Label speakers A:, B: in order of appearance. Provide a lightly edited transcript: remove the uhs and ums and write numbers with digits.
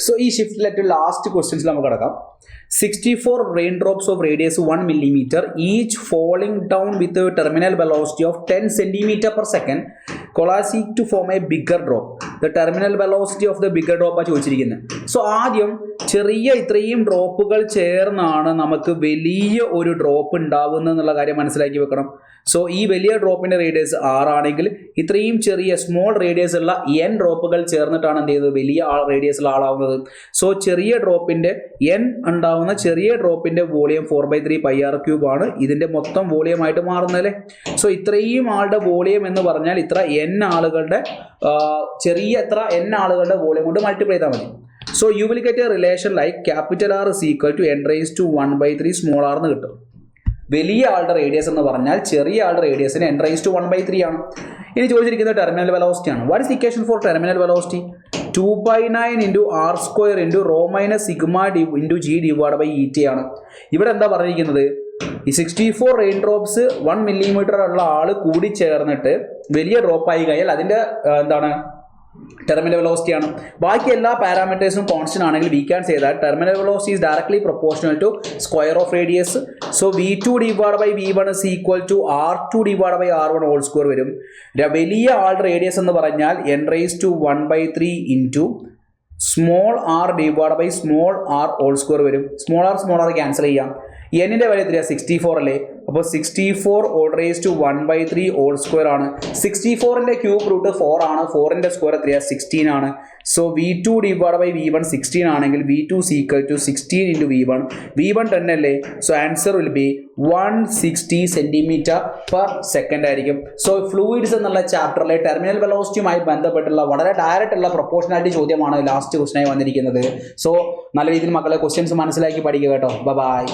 A: So, this shift led to last questions. 64 raindrops of radius 1 millimeter, each falling down with a terminal velocity of 10 centimeter per second, collapsing to form a bigger drop. The terminal velocity of the bigger drop ആണ് ചോദിച്ചിരിക്കുന്നത്. So ആദ്യം ഇത്രയും ഡ്രോപ്പുകൾ ചേർന്നാണ് നമുക്ക് വലിയ ഒരു drop ഉണ്ടാവുന്നത് എന്നുള്ള കാര്യം മനസ്സിലാക്കി വെക്കണം. സോ ഈ വലിയ ഡ്രോപ്പിന്റെ റേഡിയസ് 6 ആണെങ്കിൽ ഇത്രയും ചെറിയ സ്മോൾ റേഡിയസ് ഉള്ള n ഡ്രോപ്പുകൾ ചേർന്നിട്ടാണ് എന്ത് ചെയ്യുന്നത് വലിയ റേഡിയസ് ഉള്ള ആളാവുന്നത്. സോ ചെറിയ ഡ്രോപ്പിന്റെ n ഉണ്ടാവുന്ന ചെറിയ ഡ്രോപ്പിന്റെ വോളിയം 4/3 πr³ ആണ് ഇതിന്റെ മൊത്തം വോളിയം ആയിട്ട് മാറുന്നതല്ലേ. സോ ഇത്രയും ആളുടെ വോളിയം എന്ന് പറഞ്ഞാൽ ഇത്ര n ആളുകളുടെ n ആളുകളുടെ വോളിയം കൊണ്ട് മൾട്ടിപ്ലൈ ചെയ്താൽ മതി. So you will get a relation like capital R is equal to n raised to 1/3 small r എന്ന് കിട്ടും. വലിയ ആളുടെ റേഡിയസ് എന്ന് പറഞ്ഞാൽ ചെറിയ ആളുടെ റേഡിയസിന് n raised to 1/3 ആണ്. ഇനി ചോദിച്ചിരിക്കുന്നത് ടെർമിനൽ വെലോസിറ്റി ആണ്. What is equation for terminal velocity? 2/9 into r square into rho minus sigma into g divided by et ആണ്. ഇവിടെ എന്താ പറഞ്ഞിരിക്കുന്നത്? ഈ 64 റെയിൻ ഡ്രോപ്സ് 1 millimeter ഉള്ള ആള് കൂടി ചേർന്നിട്ട് വലിയ ഡ്രോപ്പ് ആയി കഴിഞ്ഞാൽ അതിന്റെ എന്താണ് terminal velocity ആണ്. ബാക്കി എല്ലാ പാരാമീറ്റേഴ്സും കോൺസ്റ്റന്റ് ആണെങ്കിൽ we can say that terminal velocity is directly proportional to square of radius. So v2 divided by v1 is equal to r2 divided by r1 whole square വരും. വലിയ ആളുടെ റേഡിയസ് എന്ന് പറഞ്ഞാൽ n raised to 1/3 into small r divided by small r whole square വരും. small r cancel ചെയ്യാം. n-ന്റെ value എത്രയാ? 64 അല്ലേ. അപ്പോൾ 64 all raised to 1/3 whole square ആണ്. 64ന്റെ ക്യൂബ് റൂട്ട് 4 ആണ്. 4ന്റെ സ്ക്വയർ എത്രയാ? 16 ആണ്. So v2 divided by v1 16 ആണെങ്കിൽ v2 is equal to 16 into v1. v1 10 അല്ലേ. So answer will be 160 centimetre per second ആയിരിക്കും. സോ ഫ്ലൂയിഡ്സ് എന്നുള്ള ചാപ്റ്ററിലെ ടെർമിനൽ വെലോസിറ്റിയുമായി ബന്ധപ്പെട്ടുള്ള വളരെ ഡയറക്റ്റ് ഉള്ള പ്രൊപ്പോർഷണാലിറ്റി ചോദ്യമാണ് ലാസ്റ്റ് ക്വസ്റ്റനായി വന്നിരിക്കുന്നത്. സോ നല്ല രീതിയിൽ മക്കളെ ക്വസ്റ്റ്യൻസ് മനസ്സിലാക്കി പഠിക്കുക കേട്ടോ. ബൈ.